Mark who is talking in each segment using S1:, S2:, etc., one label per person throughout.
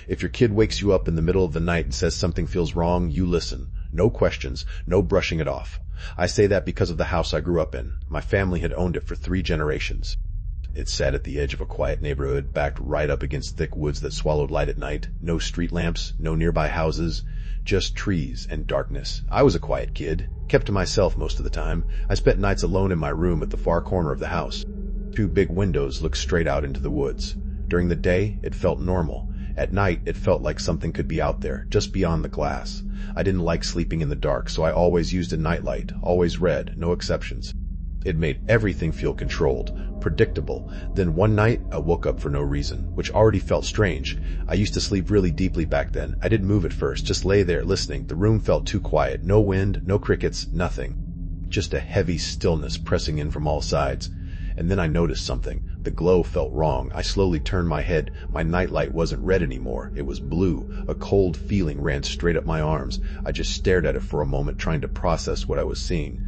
S1: If your kid wakes you up in the middle of the night and says something feels wrong, you listen. No questions, no brushing it off. I say that because of the house I grew up in. My family had owned it for 3 generations. It sat at the edge of a quiet neighborhood, backed right up against thick woods that swallowed light at night. No street lamps, no nearby houses, just trees and darkness. I was a quiet kid, kept to myself most of the time. I spent nights alone in my room at the far corner of the house. 2 big windows looked straight out into the woods. During the day, it felt normal. At night, it felt like something could be out there, just beyond the glass. I didn't like sleeping in the dark, so I always used a nightlight, always red, no exceptions. It made everything feel controlled, predictable. Then one night, I woke up for no reason, which already felt strange. I used to sleep really deeply back then. I didn't move at first, just lay there listening. The room felt too quiet. No wind, no crickets, nothing. Just a heavy stillness pressing in from all sides. And then I noticed something. The glow felt wrong. I slowly turned my head. My nightlight wasn't red anymore. It was blue. A cold feeling ran straight up my arms. I just stared at it for a moment, trying to process what I was seeing.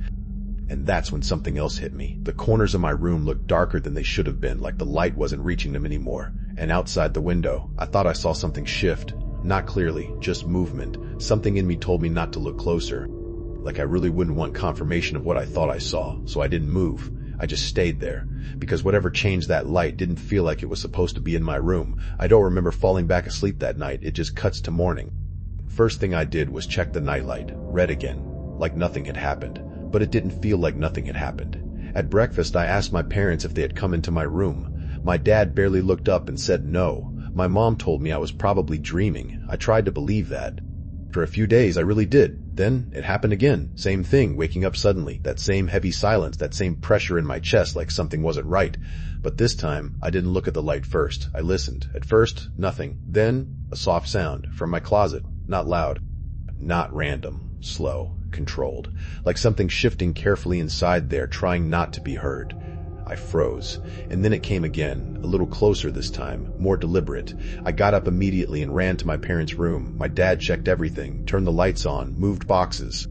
S1: And that's when something else hit me. The corners of my room looked darker than they should have been, like the light wasn't reaching them anymore. And outside the window, I thought I saw something shift. Not clearly, just movement. Something in me told me not to look closer. Like I really wouldn't want confirmation of what I thought I saw, so I didn't move. I just stayed there, because whatever changed that light didn't feel like it was supposed to be in my room. I don't remember falling back asleep that night. It just cuts to morning. First thing I did was check the nightlight. Red again, like nothing had happened. But it didn't feel like nothing had happened. At breakfast, I asked my parents if they had come into my room. My dad barely looked up and said no. My mom told me I was probably dreaming. I tried to believe that. For a few days, I really did. Then it happened again. Same thing, waking up suddenly. That same heavy silence, that same pressure in my chest like something wasn't right. But this time, I didn't look at the light first. I listened. At first, nothing. Then, a soft sound from my closet. Not loud. Not random. Slow. Controlled. Like something shifting carefully inside there, trying not to be heard. I froze. And then it came again. A little closer this time. More deliberate. I got up immediately and ran to my parents' room. My dad checked everything. Turned the lights on. Moved boxes.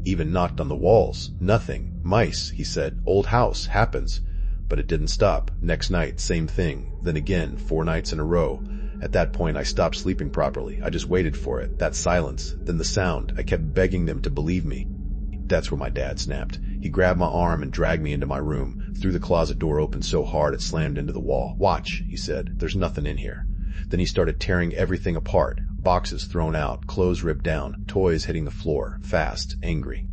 S1: Even knocked on the walls. Nothing. Mice, he said. Old house. Happens. But it didn't stop. Next night, same thing. Then again, 4 nights in a row. At that point, I stopped sleeping properly. I just waited for it. That silence. Then the sound. I kept begging them to believe me. That's where my dad snapped. He grabbed my arm and dragged me into my room. Threw the closet door open so hard it slammed into the wall. Watch, he said. There's nothing in here. Then he started tearing everything apart. Boxes thrown out. Clothes ripped down. Toys hitting the floor. Fast. Angry.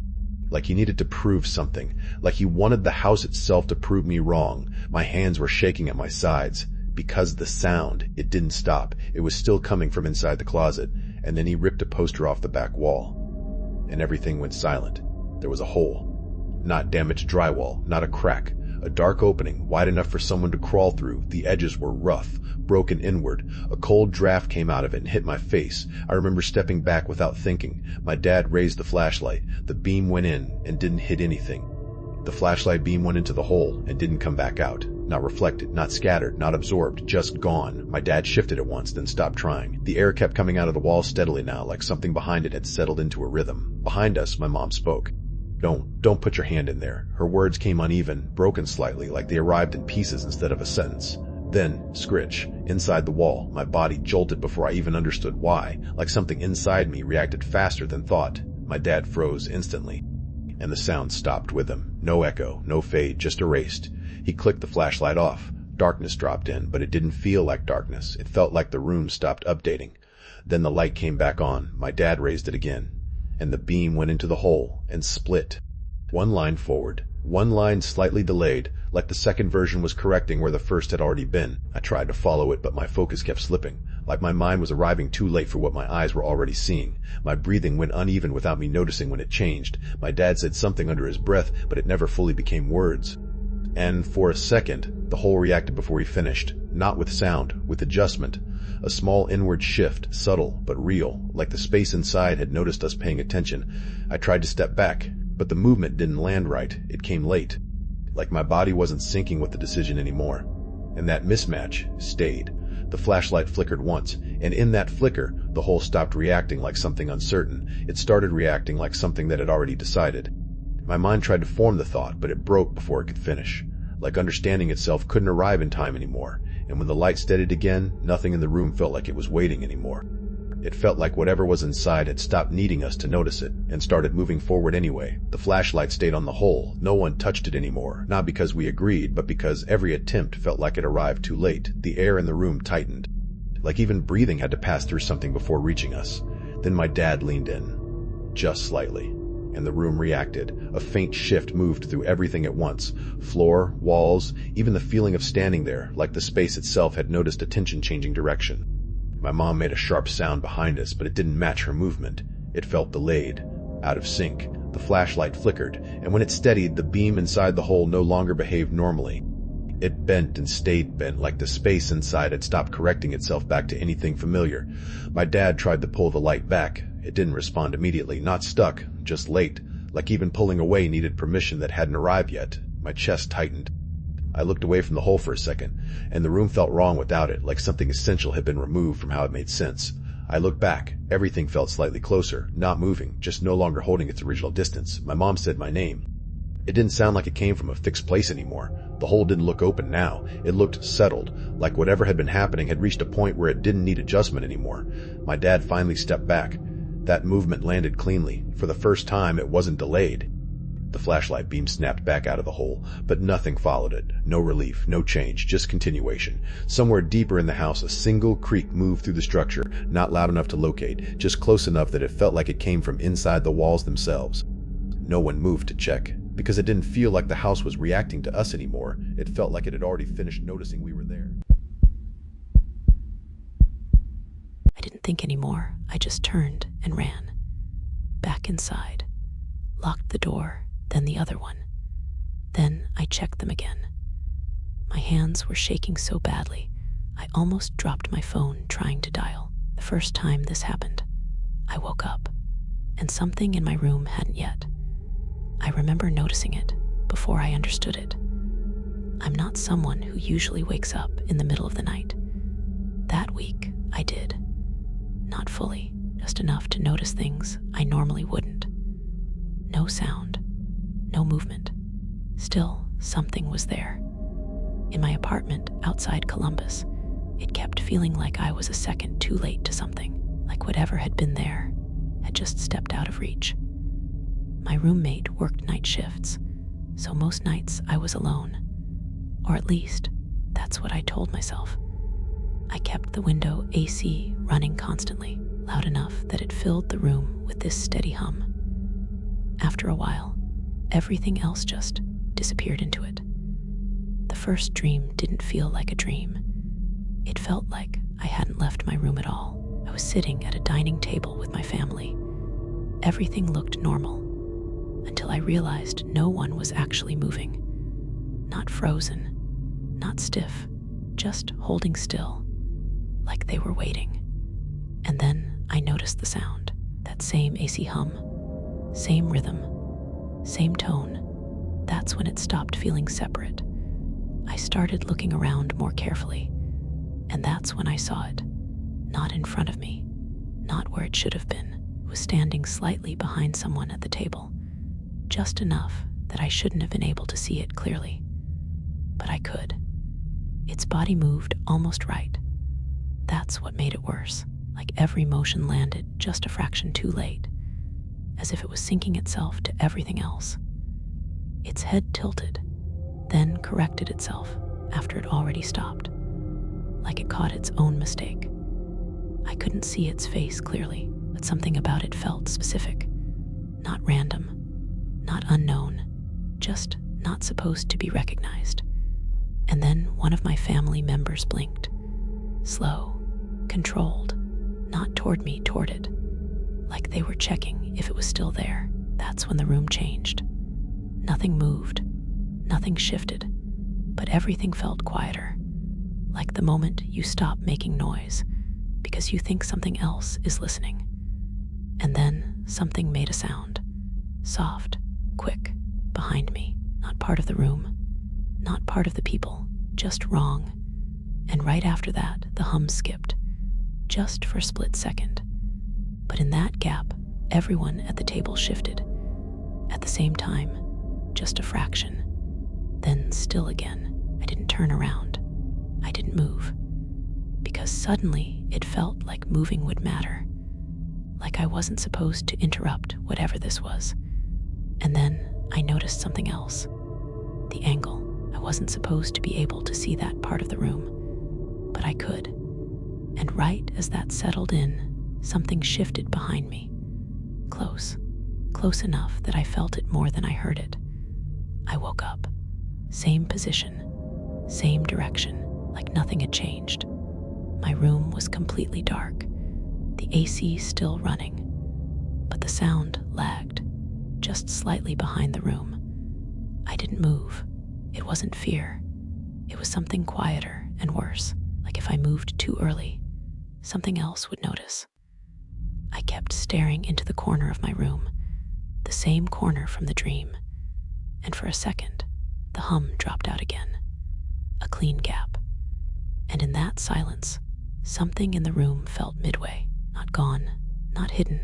S1: Like he needed to prove something. Like he wanted the house itself to prove me wrong. My hands were shaking at my sides. Because the sound, it didn't stop. It was still coming from inside the closet. And then he ripped a poster off the back wall. And everything went silent. There was a hole. Not damaged drywall, not a crack. A dark opening, wide enough for someone to crawl through. The edges were rough, broken inward. A cold draft came out of it and hit my face. I remember stepping back without thinking. My dad raised the flashlight. The beam went in and didn't hit anything. The flashlight beam went into the hole and didn't come back out. Not reflected, not scattered, not absorbed, just gone. My dad shifted it once, then stopped trying. The air kept coming out of the wall steadily now, like something behind it had settled into a rhythm. Behind us, my mom spoke. Don't put your hand in there. Her words came uneven, broken slightly, like they arrived in pieces instead of a sentence. Then, scritch, inside the wall. My body jolted before I even understood why, like something inside me reacted faster than thought. My dad froze instantly. And the sound stopped with him. No echo, no fade, just erased. He clicked the flashlight off. Darkness dropped in, but it didn't feel like darkness. It felt like the room stopped updating. Then the light came back on. My dad raised it again. And the beam went into the hole and split. One line forward, one line slightly delayed, like the second version was correcting where the first had already been. I tried to follow it, but my focus kept slipping, like my mind was arriving too late for what my eyes were already seeing. My breathing went uneven without me noticing when it changed. My dad said something under his breath, but it never fully became words. And for a second, the hole reacted before he finished, not with sound, with adjustment. A small inward shift, subtle but real, like the space inside had noticed us paying attention. I tried to step back, but the movement didn't land right. It came late. Like my body wasn't syncing with the decision anymore. And that mismatch stayed. The flashlight flickered once, and in that flicker, the hole stopped reacting like something uncertain. It started reacting like something that had already decided. My mind tried to form the thought, but it broke before it could finish. Like understanding itself couldn't arrive in time anymore. and when the light steadied again, nothing in the room felt like it was waiting anymore. It felt like whatever was inside had stopped needing us to notice it and started moving forward anyway. The flashlight stayed on the hole. No one touched it anymore, not because we agreed, but because every attempt felt like it arrived too late. The air in the room tightened, like even breathing had to pass through something before reaching us. Then my dad leaned in, just slightly, and the room reacted. A faint shift moved through everything at once. Floor, walls, even the feeling of standing there, like the space itself had noticed attention changing direction. My mom made a sharp sound behind us, but it didn't match her movement. It felt delayed, out of sync. The flashlight flickered, and when it steadied, the beam inside the hole no longer behaved normally. It bent and stayed bent, like the space inside had stopped correcting itself back to anything familiar. My dad tried to pull the light back. It didn't respond immediately, not stuck, just late, like even pulling away needed permission that hadn't arrived yet. My chest tightened. I looked away from the hole for a second, and the room felt wrong without it, like something essential had been removed from how it made sense. I looked back. Everything felt slightly closer, not moving, just no longer holding its original distance. My mom said my name. It didn't sound like it came from a fixed place anymore. The hole didn't look open now. It looked settled, like whatever had been happening had reached a point where it didn't need adjustment anymore. My dad finally stepped back. That movement landed cleanly. For the first time, it wasn't delayed. The flashlight beam snapped back out of the hole, but nothing followed it. No relief, no change, just continuation. Somewhere deeper in the house, a single creak moved through the structure, not loud enough to locate, just close enough that it felt like it came from inside the walls themselves. No one moved to check, because it didn't feel like the house was reacting to us anymore. It felt like it had already finished noticing we were there.
S2: I didn't think anymore. I just turned and ran. Back inside. Locked the door, then the other one. Then I checked them again. My hands were shaking so badly, I almost dropped my phone trying to dial. The first time this happened, I woke up, and something in my room hadn't yet. I remember noticing it before I understood it. I'm not someone who usually wakes up in the middle of the night. That week, I did. Not fully, just enough to notice things I normally wouldn't. No sound, no movement. Still, something was there. In my apartment outside Columbus, it kept feeling like I was a second too late to something, like whatever had been there had just stepped out of reach. My roommate worked night shifts, so most nights I was alone. Or at least, that's what I told myself. I kept the window AC running constantly, loud enough that it filled the room with this steady hum. After a while, everything else just disappeared into it. The first dream didn't feel like a dream. It felt like I hadn't left my room at all. I was sitting at a dining table with my family. Everything looked normal, until I realized no one was actually moving. Not frozen, not stiff, just holding still, like they were waiting. And then I noticed the sound, that same AC hum, same rhythm, same tone. That's when it stopped feeling separate. I started looking around more carefully, and that's when I saw it. Not in front of me, not where it should have been. It was standing slightly behind someone at the table, just enough that I shouldn't have been able to see it clearly. But I could. Its body moved almost right. That's what made it worse, like every motion landed just a fraction too late, as if it was syncing itself to everything else. Its head tilted, then corrected itself after it already stopped, like it caught its own mistake. I couldn't see its face clearly, but something about it felt specific, not random, not unknown, just not supposed to be recognized. And then one of my family members blinked, slow, controlled, not toward me, toward it, like they were checking if it was still there. That's when the room changed. Nothing moved, nothing shifted, but everything felt quieter, like the moment you stop making noise because you think something else is listening. And then something made a sound, soft, quick, behind me, not part of the room, not part of the people, just wrong. And right after that, the hum skipped, just for a split second. But in that gap, everyone at the table shifted. At the same time, just a fraction. Then still again. I didn't turn around. I didn't didn't move, because suddenly it felt like moving would matter, like I wasn't supposed to interrupt whatever this was. And then I noticed something else. The angle. I wasn't supposed to be able to see that part of the room, but I could. And right as that settled in, something shifted behind me. Close enough that I felt it more than I heard it. I woke up. Same position, same direction, like nothing had changed. My room was completely dark, the AC still running, but the sound lagged, just slightly behind the room. I didn't move. It wasn't fear. It was something quieter and worse, like if I moved too early, something else would notice. I kept staring into the corner of my room, the same corner from the dream, and for a second, the hum dropped out again, a clean gap. And in that silence, something in the room felt midway, not gone, not hidden,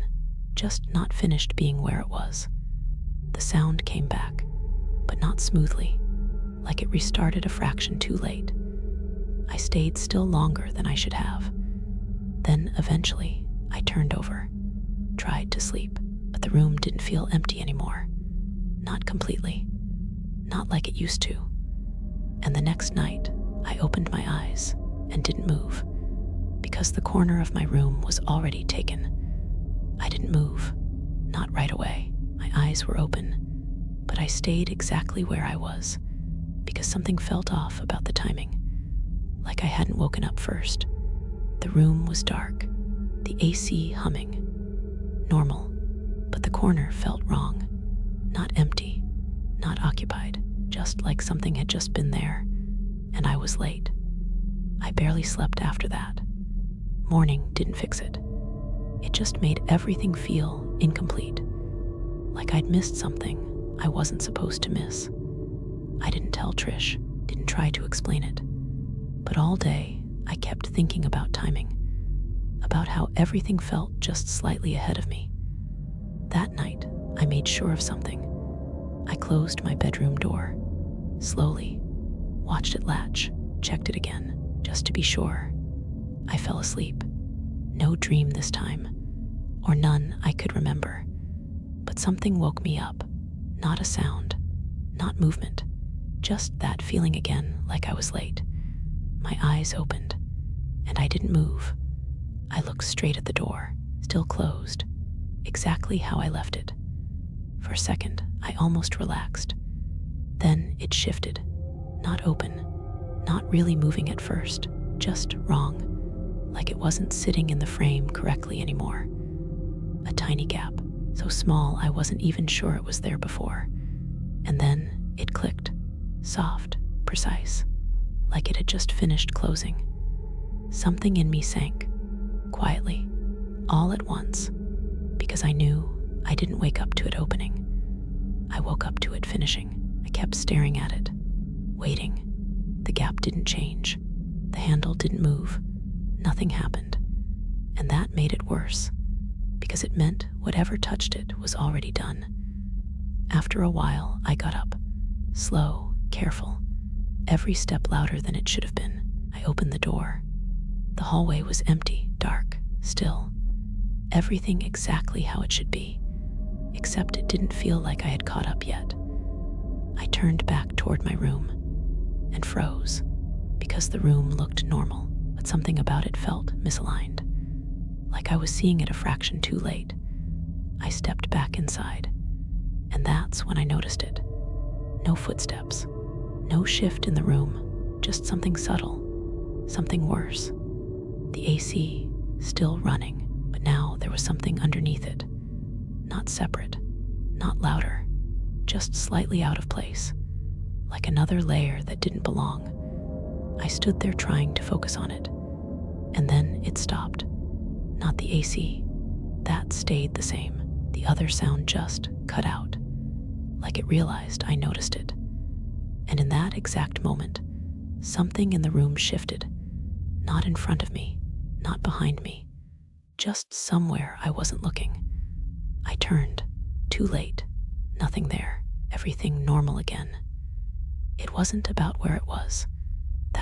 S2: just not finished being where it was. The sound came back, but not smoothly, like it restarted a fraction too late. I stayed still longer than I should have. Then, eventually, I turned over, tried to sleep, but the room didn't feel empty anymore. Not completely, not like it used to. And the next night, I opened my eyes and didn't move, because the corner of my room was already taken. I didn't move, not right away. My eyes were open, but I stayed exactly where I was, because something felt off about the timing, like I hadn't woken up first. The room was dark, the AC humming. Normal, but the corner felt wrong. Not empty, not occupied, just like something had just been there, and I was late. I barely slept after that. Morning didn't fix it. It just made everything feel incomplete, like I'd missed something I wasn't supposed to miss. I didn't tell Trish, didn't try to explain it, but all day I kept thinking about timing, about how everything felt just slightly ahead of me. That night, I made sure of something. I closed my bedroom door, slowly, watched it latch, checked it again, just to be sure. I fell asleep. No dream this time, or none I could remember. But something woke me up. Not a sound, not movement, just that feeling again like I was late. My eyes opened, and I didn't move. I looked straight at the door, still closed, exactly how I left it. For a second, I almost relaxed. Then it shifted, not open, not really moving at first, just wrong, like it wasn't sitting in the frame correctly anymore. A tiny gap, so small I wasn't even sure it was there before. And then it clicked, soft, precise, like it had just finished closing. Something in me sank, quietly, all at once, because I knew I didn't wake up to it opening. I woke up to it finishing. I kept staring at it, waiting. The gap didn't change. The handle didn't move. Nothing happened. And that made it worse, because it meant whatever touched it was already done. After a while, I got up, slow, careful, every step louder than it should have been. I opened the door. The hallway was empty, dark, still. Everything exactly how it should be, except it didn't feel like I had caught up yet. I turned back toward my room and froze, because the room looked normal, but something about it felt misaligned, like I was seeing it a fraction too late. I stepped back inside, and that's when I noticed it. No footsteps, no shift in the room, just something subtle, something worse. The AC still running, but now there was something underneath it. Not separate, not louder, just slightly out of place, like another layer that didn't belong. I stood there trying to focus on it, and then it stopped. Not the AC, that stayed the same. The other sound just cut out, like it realized I noticed it. And in that exact moment, something in the room shifted, not in front of me, not behind me, just somewhere I wasn't looking. I turned, too late, nothing there, everything normal again. It wasn't about where it was.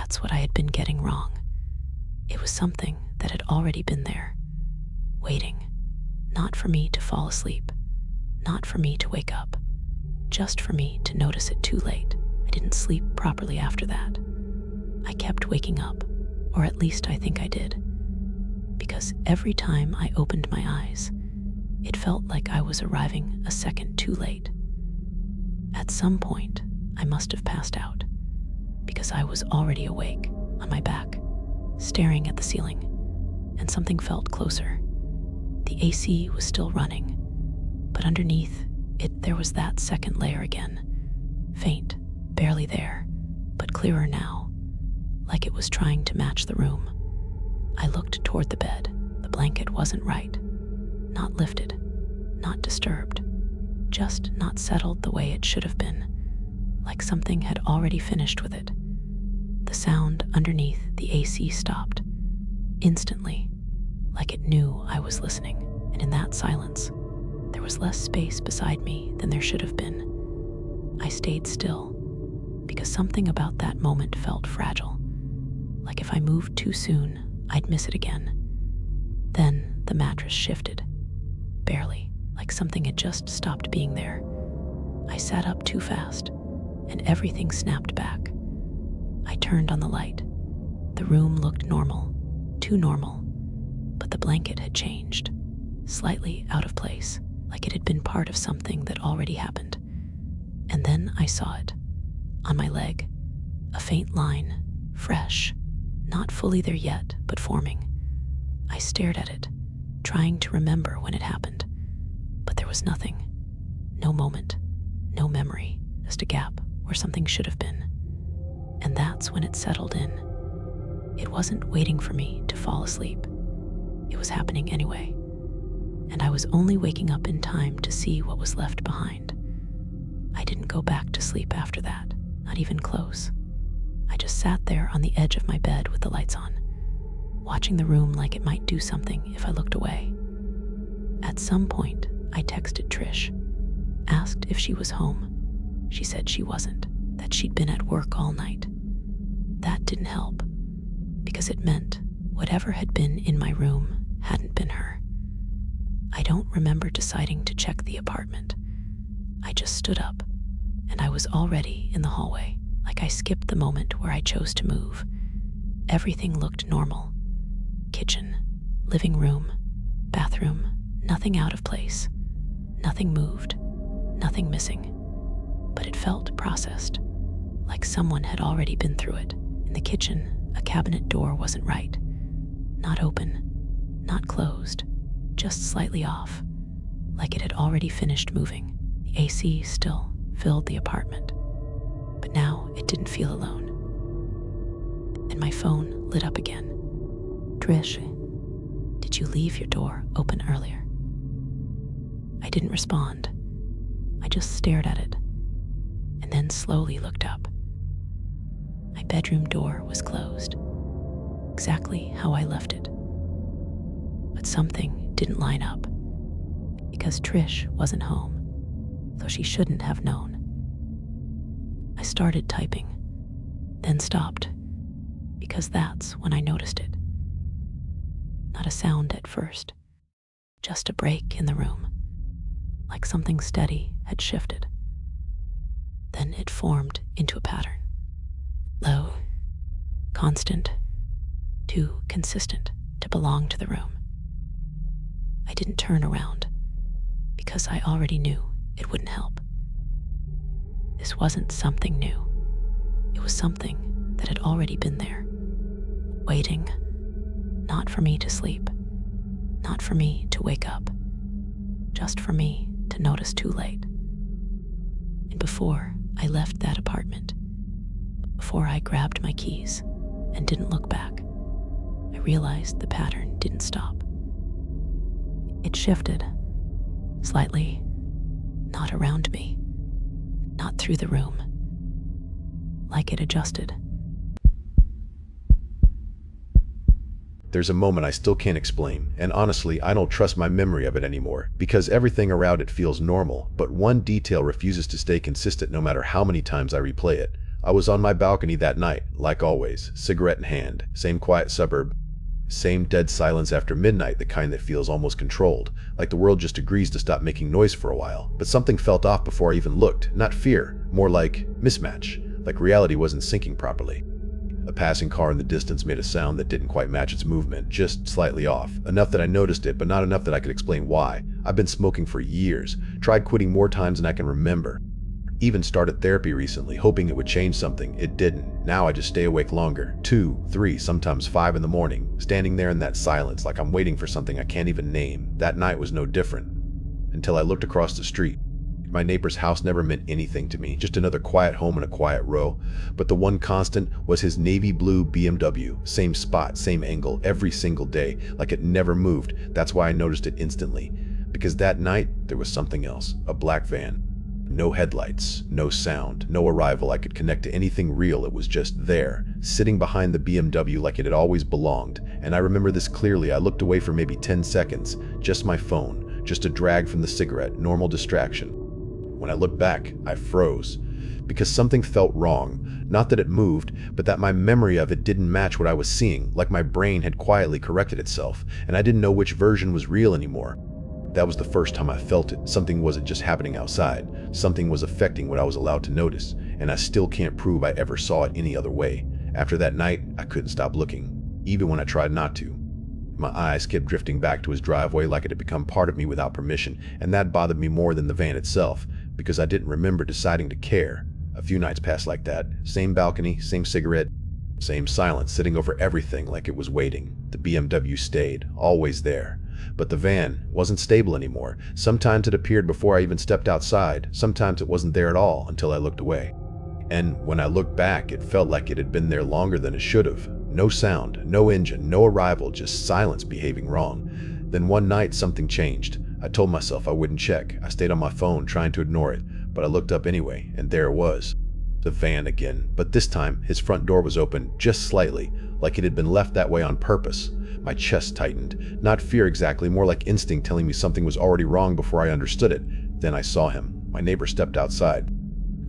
S2: That's what I had been getting wrong. It was something that had already been there, waiting, not for me to fall asleep, not for me to wake up, just for me to notice it too late. I didn't sleep properly after that. I kept waking up, or at least I think I did, because every time I opened my eyes, it felt like I was arriving a second too late. At some point, I must have passed out, because I was already awake, on my back, staring at the ceiling, and something felt closer. The AC was still running, but underneath it there was that second layer again, faint, barely there, but clearer now, like it was trying to match the room. I looked toward the bed. The blanket wasn't right, not lifted, not disturbed, just not settled the way it should have been, like something had already finished with it. The sound underneath the AC stopped, instantly, like it knew I was listening, and in that silence, there was less space beside me than there should have been. I stayed still, because something about that moment felt fragile, like if I moved too soon, I'd miss it again. Then the mattress shifted, barely, like something had just stopped being there. I sat up too fast, and everything snapped back. I turned on the light. The room looked normal, too normal, but the blanket had changed, slightly out of place, like it had been part of something that already happened. And then I saw it, on my leg, a faint line, fresh, not fully there yet, but forming. I stared at it, trying to remember when it happened, but there was nothing. No moment, no memory, just a gap where something should have been. And that's when it settled in. It wasn't waiting for me to fall asleep. It was happening anyway, and I was only waking up in time to see what was left behind. I didn't go back to sleep after that, not even close. I just sat there on the edge of my bed with the lights on, watching the room like it might do something if I looked away. At some point, I texted Trish, asked if she was home. She said she wasn't, that she'd been at work all night. That didn't help, because it meant whatever had been in my room hadn't been her. I don't remember deciding to check the apartment. I just stood up, and I was already in the hallway, like I skipped the moment where I chose to move. Everything looked normal. Kitchen, living room, bathroom, nothing out of place. Nothing moved, nothing missing. But it felt processed, like someone had already been through it. In the kitchen, a cabinet door wasn't right. Not open, not closed, just slightly off, like it had already finished moving. The AC still filled the apartment, but now it didn't feel alone. And my phone lit up again. Trish, did you leave your door open earlier? I didn't respond. I just stared at it, and then slowly looked up. My bedroom door was closed, exactly how I left it. But something didn't line up, because Trish wasn't home, though she shouldn't have known. I started typing, then stopped, because that's when I noticed it. Not a sound at first, just a break in the room, like something steady had shifted. Then it formed into a pattern. Low, constant, too consistent to belong to the room. I didn't turn around, because I already knew it wouldn't help. This wasn't something new. It was something that had already been there, waiting, not for me to sleep, not for me to wake up, just for me to notice too late. And before I left that apartment, before I grabbed my keys and didn't look back, I realized the pattern didn't stop. It shifted, slightly, not around me, not through the room, like it adjusted.
S1: There's a moment I still can't explain, and honestly, I don't trust my memory of it anymore, because everything around it feels normal, but one detail refuses to stay consistent no matter how many times I replay it. I was on my balcony that night, like always, cigarette in hand, same quiet suburb, same dead silence after midnight, the kind that feels almost controlled, like the world just agrees to stop making noise for a while. But something felt off before I even looked. Not fear, more like mismatch, like reality wasn't syncing properly. A passing car in the distance made a sound that didn't quite match its movement, just slightly off. Enough that I noticed it, but not enough that I could explain why. I've been smoking for years, tried quitting more times than I can remember. Even started therapy recently, hoping it would change something. It didn't. Now I just stay awake longer. 2, 3, sometimes 5 in the morning, standing there in that silence like I'm waiting for something I can't even name. That night was no different. Until I looked across the street. My neighbor's house never meant anything to me, just another quiet home in a quiet row. But the one constant was his navy blue BMW. Same spot, same angle, every single day, like it never moved. That's why I noticed it instantly. Because that night, there was something else. A black van. No headlights, no sound, no arrival I could connect to anything real. It was just there, sitting behind the BMW like it had always belonged. And I remember this clearly. I looked away for maybe 10 seconds. Just my phone, just a drag from the cigarette, normal distraction. When I looked back, I froze, because something felt wrong. Not that it moved, but that my memory of it didn't match what I was seeing, like my brain had quietly corrected itself, and I didn't know which version was real anymore. That was the first time I felt it. Something wasn't just happening outside. Something was affecting what I was allowed to notice, and I still can't prove I ever saw it any other way. After that night, I couldn't stop looking, even when I tried not to. My eyes kept drifting back to his driveway like it had become part of me without permission, and that bothered me more than the van itself, because I didn't remember deciding to care. A few nights passed like that. Same balcony, same cigarette, same silence sitting over everything like it was waiting. The BMW stayed, always there. But the van wasn't stable anymore. Sometimes it appeared before I even stepped outside. Sometimes it wasn't there at all until I looked away. And when I looked back, it felt like it had been there longer than it should have. No sound, no engine, no arrival, just silence behaving wrong. Then one night something changed. I told myself I wouldn't check. I stayed on my phone trying to ignore it, but I looked up anyway, and there it was. The van again, but this time his front door was open just slightly, like it had been left that way on purpose. My chest tightened. Not fear exactly, more like instinct telling me something was already wrong before I understood it. Then I saw him. My neighbor stepped outside.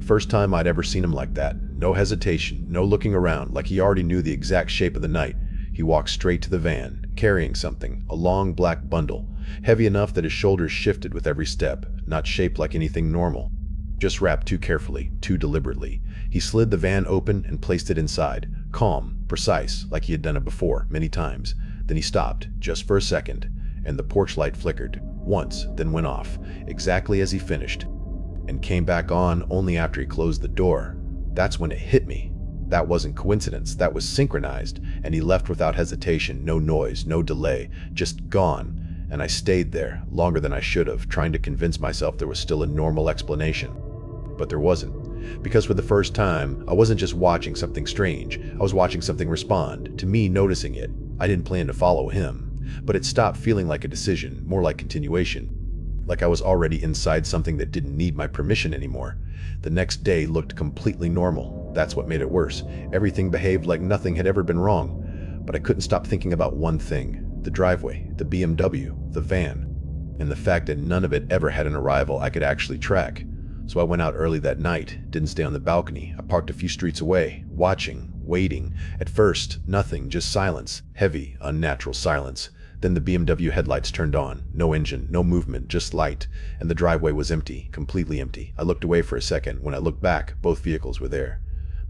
S1: First time I'd ever seen him like that. No hesitation, no looking around, like he already knew the exact shape of the night. He walked straight to the van, carrying something, a long black bundle, heavy enough that his shoulders shifted with every step, not shaped like anything normal. Just wrapped too carefully, too deliberately. He slid the van open and placed it inside, calm, precise, like he had done it before, many times. Then he stopped, just for a second, and the porch light flickered, once, then went off, exactly as he finished, and came back on only after he closed the door. That's when it hit me. That wasn't coincidence, that was synchronized, and he left without hesitation, no noise, no delay, just gone. And I stayed there, longer than I should have, trying to convince myself there was still a normal explanation. But there wasn't. Because for the first time, I wasn't just watching something strange, I was watching something respond, to me noticing it. I didn't plan to follow him, but it stopped feeling like a decision, more like continuation. Like I was already inside something that didn't need my permission anymore. The next day looked completely normal. That's what made it worse. Everything behaved like nothing had ever been wrong. But I couldn't stop thinking about one thing. The driveway, the BMW, the van, and the fact that none of it ever had an arrival I could actually track. So I went out early that night, didn't stay on the balcony. I parked a few streets away, watching, waiting. At first, nothing, just silence, heavy, unnatural silence. Then the BMW headlights turned on, no engine, no movement, just light, and the driveway was empty, completely empty. I looked away for a second. When I looked back, both vehicles were there.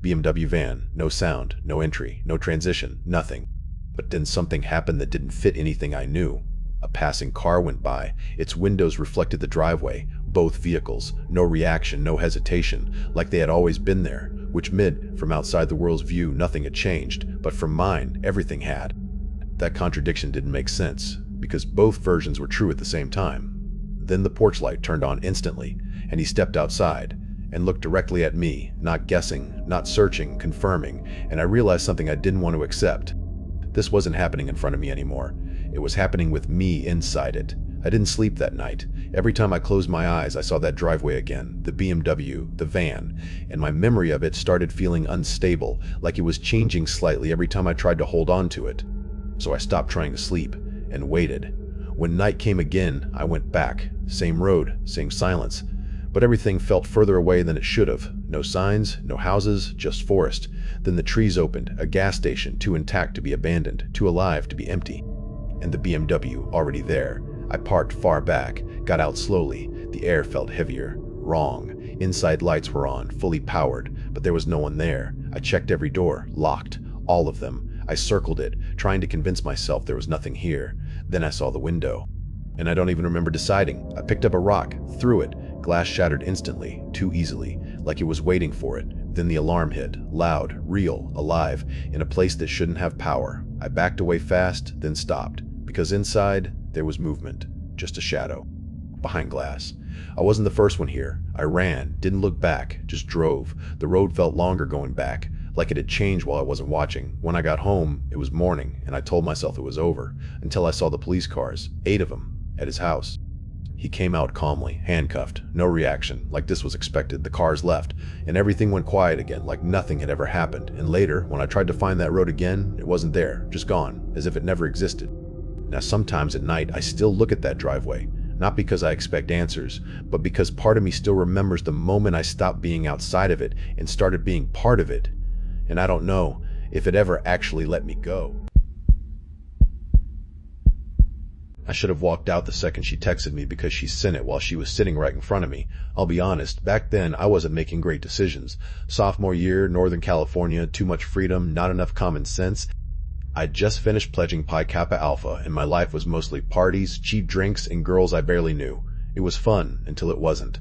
S1: BMW van, no sound, no entry, no transition, nothing. But then something happened that didn't fit anything I knew. A passing car went by. Its windows reflected the driveway, both vehicles. No reaction, no hesitation, like they had always been there, which meant, from outside the world's view, nothing had changed, but from mine, everything had. That contradiction didn't make sense, because both versions were true at the same time. Then the porch light turned on instantly, and he stepped outside, and looked directly at me, not guessing, not searching, confirming, and I realized something I didn't want to accept. This wasn't happening in front of me anymore. It was happening with me inside it. I didn't sleep that night. Every time I closed my eyes, I saw that driveway again, the BMW, the van, and my memory of it started feeling unstable, like it was changing slightly every time I tried to hold on to it. So I stopped trying to sleep, and waited. When night came again, I went back. Same road, same silence. but everything felt further away than it should have. No signs, no houses, just forest. Then the trees opened, a gas station, too intact to be abandoned, too alive to be empty. And the BMW already there. I parked far back, got out slowly. The air felt heavier. Wrong. Inside lights were on, fully powered, but there was no one there. I checked every door, locked, all of them. I circled it, trying to convince myself there was nothing here. Then I saw the window. And I don't even remember deciding. I picked up a rock, threw it. Glass shattered instantly, too easily, like it was waiting for it. Then the alarm hit, loud, real, alive, in a place that shouldn't have power. I backed away fast, then stopped, because inside, there was movement, just a shadow, behind glass. I wasn't the first one here. I ran, didn't look back, just drove. The road felt longer going back, like it had changed while I wasn't watching. When I got home, it was morning, and I told myself it was over, until I saw the police cars, 8 of them, at his house. He came out calmly, handcuffed, no reaction, like this was expected. The cars left, and everything went quiet again, like nothing had ever happened. And later, when I tried to find that road again, it wasn't there, just gone, as if it never existed. Now sometimes at night, I still look at that driveway, not because I expect answers, but because part of me still remembers the moment I stopped being outside of it and started being part of it. And I don't know if it ever actually let me go. I should have walked out the second she texted me because she sent it while she was sitting right in front of me. I'll be honest, back then I wasn't making great decisions. Sophomore year, Northern California, too much freedom, not enough common sense. I'd just finished pledging Pi Kappa Alpha, and my life was mostly parties, cheap drinks, and girls I barely knew. It was fun until it wasn't.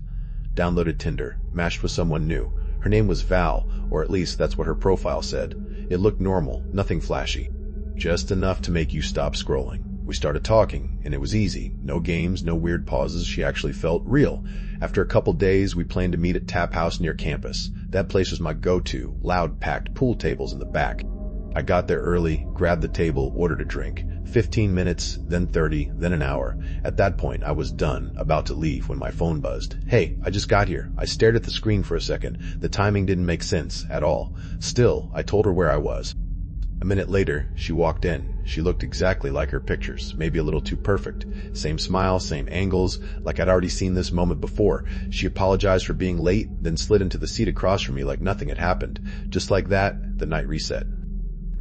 S1: Downloaded Tinder, matched with someone new. Her name was Val, or at least that's what her profile said. It looked normal, nothing flashy. Just enough to make you stop scrolling. We started talking, and it was easy. No games, no weird pauses. She actually felt real. After a couple days, we planned to meet at Tap House near campus. That place was my go-to, loud, packed pool tables in the back. I got there early, grabbed the table, ordered a drink. 15 minutes, then 30, then an hour. At that point, I was done, about to leave when my phone buzzed. Hey, I just got here. I stared at the screen for a second. The timing didn't make sense at all. Still, I told her where I was. A minute later, she walked in. She looked exactly like her pictures, maybe a little too perfect. Same smile, same angles, like I'd already seen this moment before. She apologized for being late, then slid into the seat across from me like nothing had happened. Just like that, the night reset.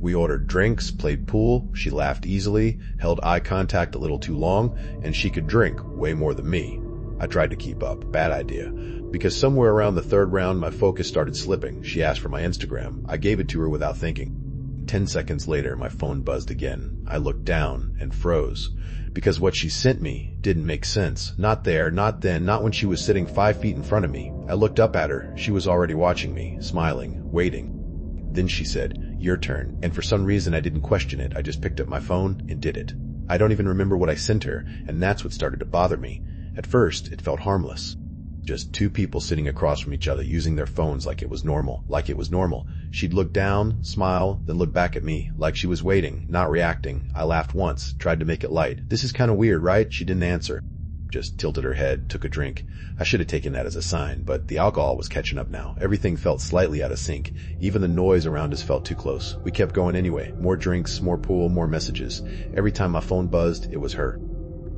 S1: We ordered drinks, played pool, she laughed easily, held eye contact a little too long, and she could drink way more than me. I tried to keep up. Bad idea. Because somewhere around the third round, my focus started slipping. She asked for my Instagram. I gave it to her without thinking. 10 seconds later, my phone buzzed again. I looked down and froze. Because what she sent me didn't make sense. Not there, not then, not when she was sitting 5 feet in front of me. I looked up at her. She was already watching me, smiling, waiting. Then she said, "Your turn." And for some reason I didn't question it. I just picked up my phone and did it. I don't even remember what I sent her, and that's what started to bother me. At first, it felt harmless. Just 2 people sitting across from each other using their phones like it was normal. She'd look down, smile, then look back at me, like she was waiting, not reacting. I laughed once, tried to make it light. "This is kind of weird, right?" She didn't answer. Just tilted her head, took a drink. I should have taken that as a sign, but the alcohol was catching up now. Everything felt slightly out of sync. Even the noise around us felt too close. We kept going anyway. More drinks, more pool, more messages. Every time my phone buzzed, it was her.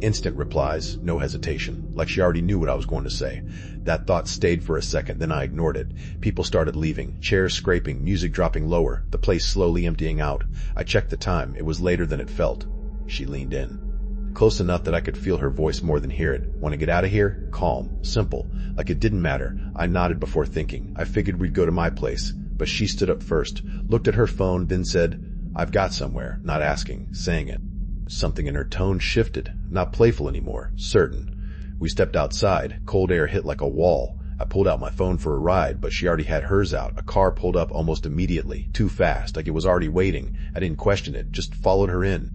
S1: Instant replies, no hesitation, like she already knew what I was going to say. That thought stayed for a second, then I ignored it. People started leaving, chairs scraping, music dropping lower, the place slowly emptying out. I checked the time. It was later than it felt. She leaned in. Close enough that I could feel her voice more than hear it. "Want to get out of here?" Calm, simple, like it didn't matter. I nodded before thinking. I figured we'd go to my place, but she stood up first, looked at her phone, then said, "I've got somewhere," not asking, saying it. Something in her tone shifted, not playful anymore, certain. We stepped outside. Cold air hit like a wall. I pulled out my phone for a ride, but she already had hers out. A car pulled up almost immediately, too fast, like it was already waiting. I didn't question it, just followed her in.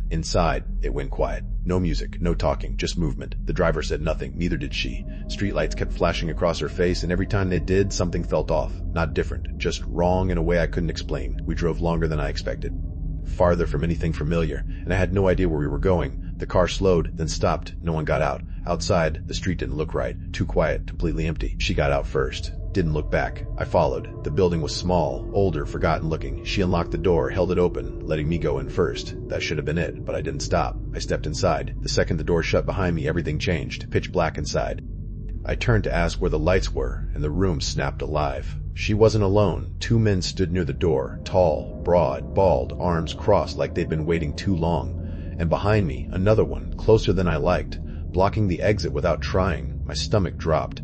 S1: Inside, it went quiet. No music, no talking, just movement. The driver said nothing, neither did she. Streetlights kept flashing across her face, and every time they did, something felt off. Not different, just wrong in a way I couldn't explain. We drove longer than I expected. Farther from anything familiar, and I had no idea where we were going. The car slowed, then stopped. No one got out. Outside, the street didn't look right. Too quiet, completely empty. She got out first. Didn't look back. I followed. The building was small, older, forgotten looking. She unlocked the door, held it open, letting me go in first. That should have been it, but I didn't stop. I stepped inside. The second the door shut behind me, everything changed. Pitch black inside. I turned to ask where the lights were, and the room snapped alive. She wasn't alone. 2 men stood near the door, tall, broad, bald, arms crossed like they'd been waiting too long. And behind me, another one, closer than I liked, blocking the exit without trying. My stomach dropped.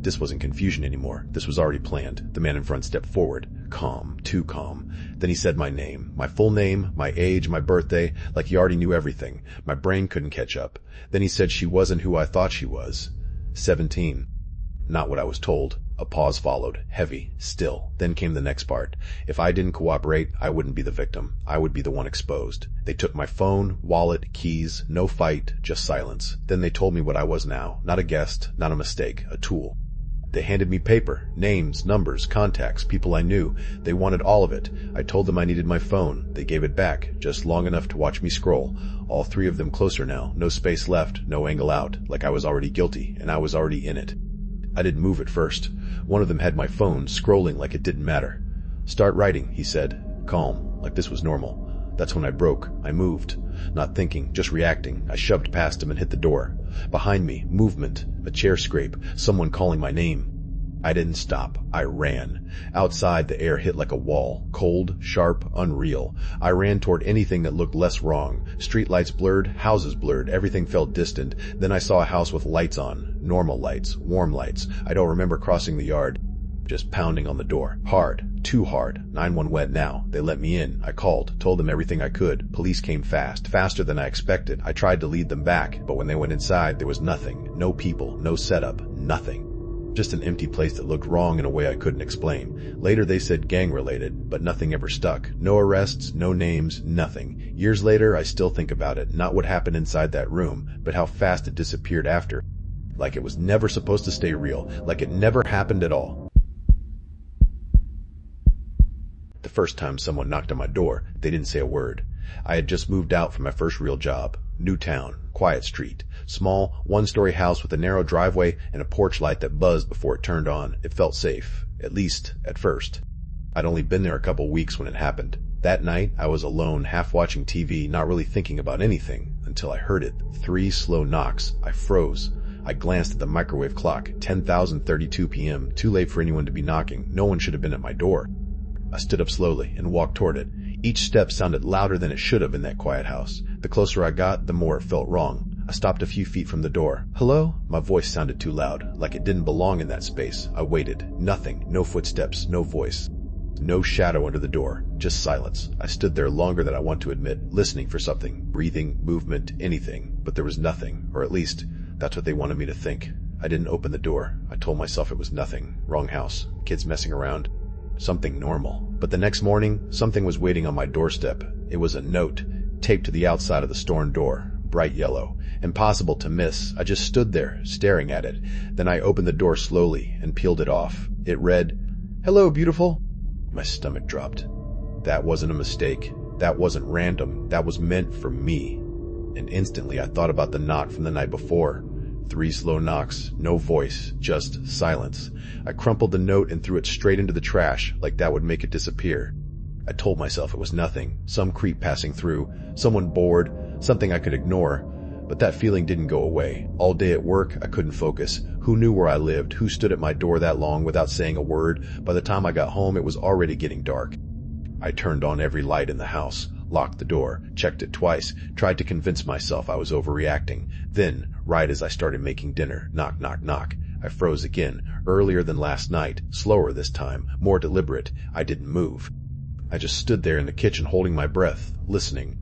S1: This wasn't confusion anymore. This was already planned. The man in front stepped forward. Calm, too calm. Then he said my name, my full name, my age, my birthday, like he already knew everything. My brain couldn't catch up. Then he said she wasn't who I thought she was. 17. Not what I was told. A pause followed, heavy, still. Then came the next part. If I didn't cooperate, I wouldn't be the victim. I would be the one exposed. They took my phone, wallet, keys, no fight, just silence. Then they told me what I was now. Not a guest, not a mistake, a tool. They handed me paper, names, numbers, contacts, people I knew. They wanted all of it. I told them I needed my phone. They gave it back, just long enough to watch me scroll. All 3 of them closer now, no space left, no angle out, like I was already guilty, and I was already in it. I didn't move at first. One of them had my phone, scrolling like it didn't matter. Start writing, he said, calm, like this was normal. That's when I broke. I moved. Not thinking, just reacting. I shoved past him and hit the door. Behind me, movement, a chair scrape, someone calling my name. I didn't stop. I ran. Outside, the air hit like a wall. Cold, sharp, unreal. I ran toward anything that looked less wrong. Streetlights blurred, houses blurred, everything felt distant. Then I saw a house with lights on. Normal lights, warm lights. I don't remember crossing the yard. Just pounding on the door. Hard. Too hard. 911 wet now. They let me in. I called. Told them everything I could. Police came fast. Faster than I expected. I tried to lead them back, but when they went inside, there was nothing. No people. No setup. Nothing. Just an empty place that looked wrong in a way I couldn't explain. Later they said gang-related, but nothing ever stuck. No arrests, no names, nothing. Years later, I still think about it. Not what happened inside that room, but how fast it disappeared after. Like it was never supposed to stay real. Like it never happened at all. The first time someone knocked on my door, they didn't say a word. I had just moved out from my first real job. New town, quiet street, small, 1-story house with a narrow driveway and a porch light that buzzed before it turned on. It felt safe, at least at first. I'd only been there a couple weeks when it happened. That night, I was alone, half watching TV, not really thinking about anything, until I heard it. 3 slow knocks. I froze. I glanced at the microwave clock, 10:32 p.m., too late for anyone to be knocking. No one should have been at my door. I stood up slowly and walked toward it. Each step sounded louder than it should have in that quiet house. The closer I got, the more it felt wrong. I stopped a few feet from the door. Hello? My voice sounded too loud, like it didn't belong in that space. I waited. Nothing. No footsteps. No voice. No shadow under the door. Just silence. I stood there longer than I want to admit, listening for something. Breathing, movement, anything. But there was nothing. Or at least, that's what they wanted me to think. I didn't open the door. I told myself it was nothing. Wrong house. Kids messing around. Something normal. But the next morning, something was waiting on my doorstep. It was a note, taped to the outside of the storm door, bright yellow. Impossible to miss. I just stood there, staring at it. Then I opened the door slowly and peeled it off. It read, "Hello, beautiful." My stomach dropped. That wasn't a mistake. That wasn't random. That was meant for me. And instantly I thought about the knock from the night before. 3 slow knocks, no voice, just silence. I crumpled the note and threw it straight into the trash, like that would make it disappear. I told myself it was nothing, some creep passing through, someone bored, something I could ignore. But that feeling didn't go away. All day at work, I couldn't focus. Who knew where I lived? Who stood at my door that long without saying a word? By the time I got home, it was already getting dark. I turned on every light in the house, locked the door, checked it twice, tried to convince myself I was overreacting. Then, right as I started making dinner, knock, knock, knock. I froze again, earlier than last night, slower this time, more deliberate. I didn't move. I just stood there in the kitchen holding my breath, listening.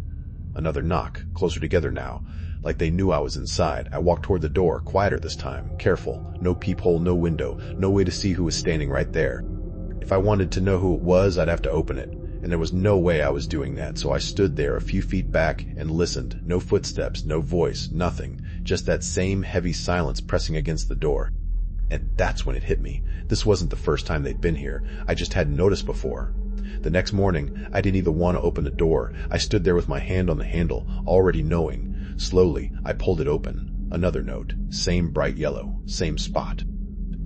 S1: Another knock, closer together now. Like they knew I was inside. I walked toward the door, quieter this time, careful. No peephole, no window, no way to see who was standing right there. If I wanted to know who it was, I'd have to open it. And there was no way I was doing that, so I stood there a few feet back and listened. No footsteps, no voice, nothing. Just that same heavy silence pressing against the door. And that's when it hit me. This wasn't the first time they'd been here. I just hadn't noticed before. The next morning, I didn't even want to open the door. I stood there with my hand on the handle, already knowing. Slowly, I pulled it open. Another note. Same bright yellow. Same spot.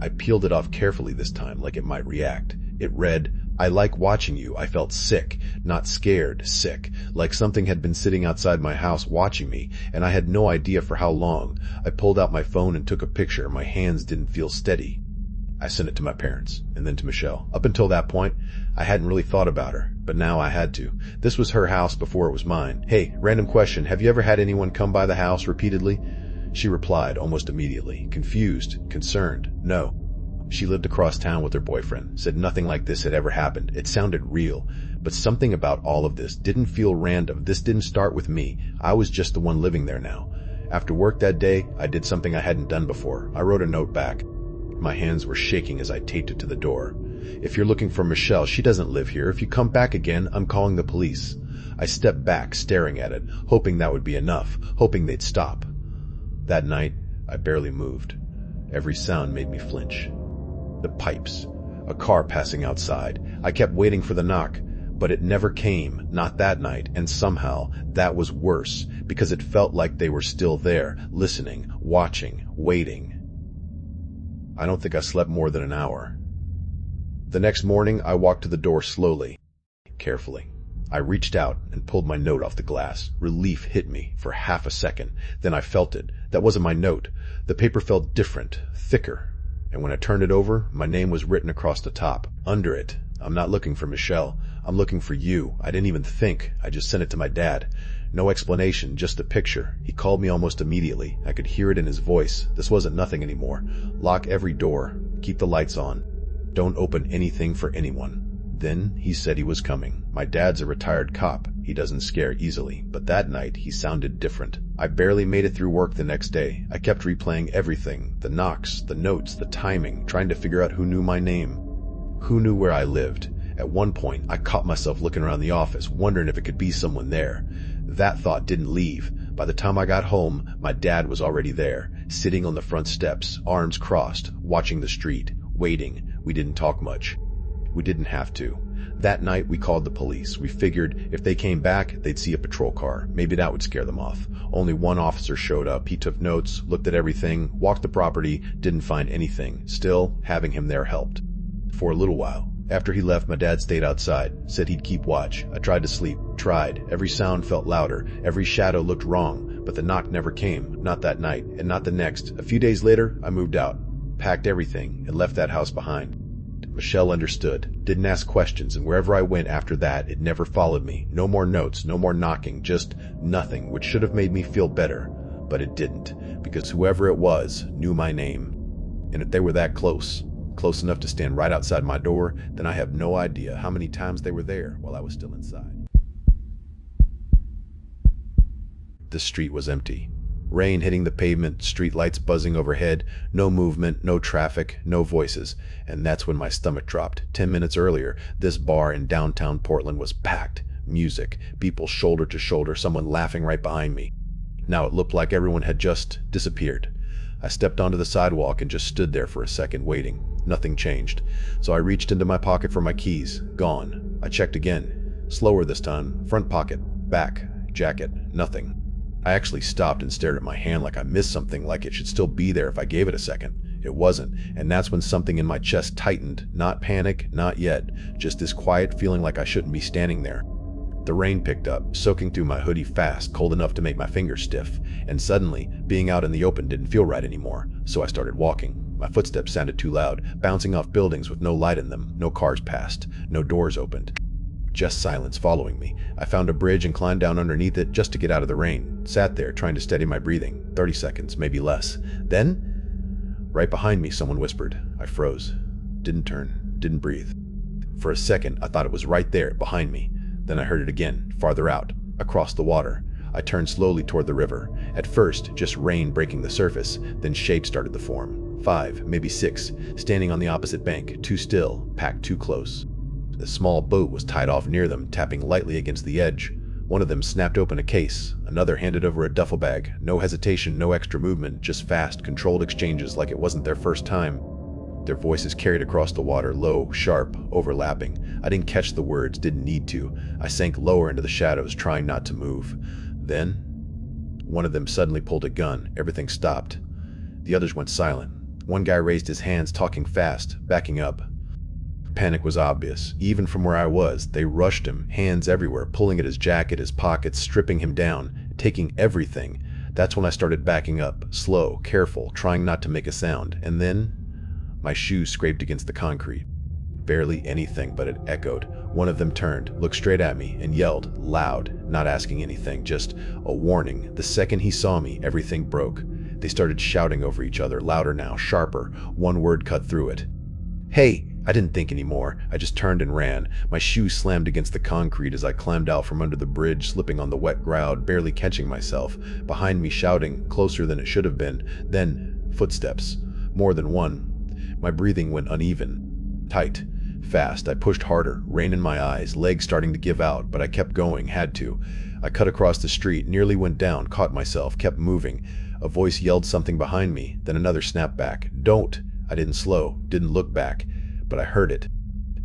S1: I peeled it off carefully this time, like it might react. It read, I like watching you. I felt sick, not scared, sick, like something had been sitting outside my house watching me, and I had no idea for how long. I pulled out my phone and took a picture. My hands didn't feel steady. I sent it to my parents, and then to Michelle. Up until that point, I hadn't really thought about her, but now I had to. This was her house before it was mine. Hey, random question, have you ever had anyone come by the house repeatedly? She replied almost immediately, confused, concerned, no. She lived across town with her boyfriend, said nothing like this had ever happened. It sounded real, but something about all of this didn't feel random. This didn't start with me. I was just the one living there now. After work that day, I did something I hadn't done before. I wrote a note back. My hands were shaking as I taped it to the door. If you're looking for Michelle, she doesn't live here. If you come back again, I'm calling the police. I stepped back, staring at it, hoping that would be enough, hoping they'd stop. That night, I barely moved. Every sound made me flinch. The pipes, a car passing outside. I kept waiting for the knock, but it never came, not that night, and somehow that was worse, because it felt like they were still there, listening, watching, waiting. I don't think I slept more than an hour. The next morning, I walked to the door slowly, carefully. I reached out and pulled my note off the glass. Relief hit me for half a second. Then I felt it. That wasn't my note. The paper felt different, thicker. And when I turned it over, my name was written across the top. Under it, I'm not looking for Michelle. I'm looking for you. I didn't even think. I just sent it to my dad. No explanation, just a picture. He called me almost immediately. I could hear it in his voice. This wasn't nothing anymore. Lock every door. Keep the lights on. Don't open anything for anyone. Then he said he was coming. My dad's a retired cop. He doesn't scare easily, but that night he sounded different. I barely made it through work the next day. I kept replaying everything, the knocks, the notes, the timing, trying to figure out who knew my name, who knew where I lived. At one point, I caught myself looking around the office, wondering if it could be someone there. That thought didn't leave. By the time I got home, my dad was already there, sitting on the front steps, arms crossed, watching the street, waiting. We didn't talk much. We didn't have to. That night, we called the police. We figured if they came back, they'd see a patrol car. Maybe that would scare them off. Only one officer showed up. He took notes, looked at everything, walked the property, didn't find anything. Still, having him there helped. For a little while. After he left, my dad stayed outside, said he'd keep watch. I tried to sleep, tried. Every sound felt louder. Every shadow looked wrong, but the knock never came. Not that night, and not the next. A few days later, I moved out, packed everything, and left that house behind. Michelle understood, didn't ask questions, and wherever I went after that, it never followed me. No more notes, no more knocking, just nothing, which should have made me feel better. But it didn't, because whoever it was knew my name. And if they were that close enough to stand right outside my door, then I have no idea how many times they were there while I was still inside. The street was empty. Rain hitting the pavement, street lights buzzing overhead, no movement, no traffic, no voices. And that's when my stomach dropped. 10 minutes earlier, this bar in downtown Portland was packed. Music, people shoulder to shoulder, someone laughing right behind me. Now it looked like everyone had just disappeared. I stepped onto the sidewalk and just stood there for a second waiting. Nothing changed. So I reached into my pocket for my keys. Gone. I checked again. Slower this time. Front pocket, back, jacket, nothing. I actually stopped and stared at my hand like I missed something, like it should still be there if I gave it a second. It wasn't, and that's when something in my chest tightened. Not panic, not yet. Just this quiet feeling like I shouldn't be standing there. The rain picked up, soaking through my hoodie fast, cold enough to make my fingers stiff. And suddenly, being out in the open didn't feel right anymore, so I started walking. My footsteps sounded too loud, bouncing off buildings with no light in them. No cars passed, no doors opened. Just silence following me. I found a bridge and climbed down underneath it just to get out of the rain. Sat there trying to steady my breathing. 30 seconds, maybe less. Then, right behind me, someone whispered. I froze. Didn't turn. Didn't breathe. For a second, I thought it was right there, behind me. Then I heard it again, farther out, across the water. I turned slowly toward the river. At first, just rain breaking the surface. Then shapes started to form. 5, maybe 6, standing on the opposite bank, too still, packed too close. The small boat was tied off near them, tapping lightly against the edge. One of them snapped open a case. Another handed over a duffel bag. No hesitation, no extra movement, just fast, controlled exchanges like it wasn't their first time. Their voices carried across the water, low, sharp, overlapping. I didn't catch the words, didn't need to. I sank lower into the shadows, trying not to move. Then, one of them suddenly pulled a gun. Everything stopped. The others went silent. One guy raised his hands, talking fast, backing up. Panic was obvious. Even from where I was, they rushed him, hands everywhere, pulling at his jacket, his pockets, stripping him down, taking everything. That's when I started backing up, slow, careful, trying not to make a sound. And then my shoes scraped against the concrete. Barely anything, but it echoed. One of them turned, looked straight at me, and yelled, loud, not asking anything, just a warning. The second he saw me, everything broke. They started shouting over each other, louder now, sharper. One word cut through it. Hey! I didn't think anymore. I just turned and ran. My shoes slammed against the concrete as I climbed out from under the bridge, slipping on the wet ground, barely catching myself. Behind me shouting, closer than it should have been. Then, footsteps. More than one. My breathing went uneven. Tight. Fast. I pushed harder, rain in my eyes, legs starting to give out, but I kept going, had to. I cut across the street, nearly went down, caught myself, kept moving. A voice yelled something behind me, then another snapped back. Don't! I didn't slow, didn't look back. But I heard it.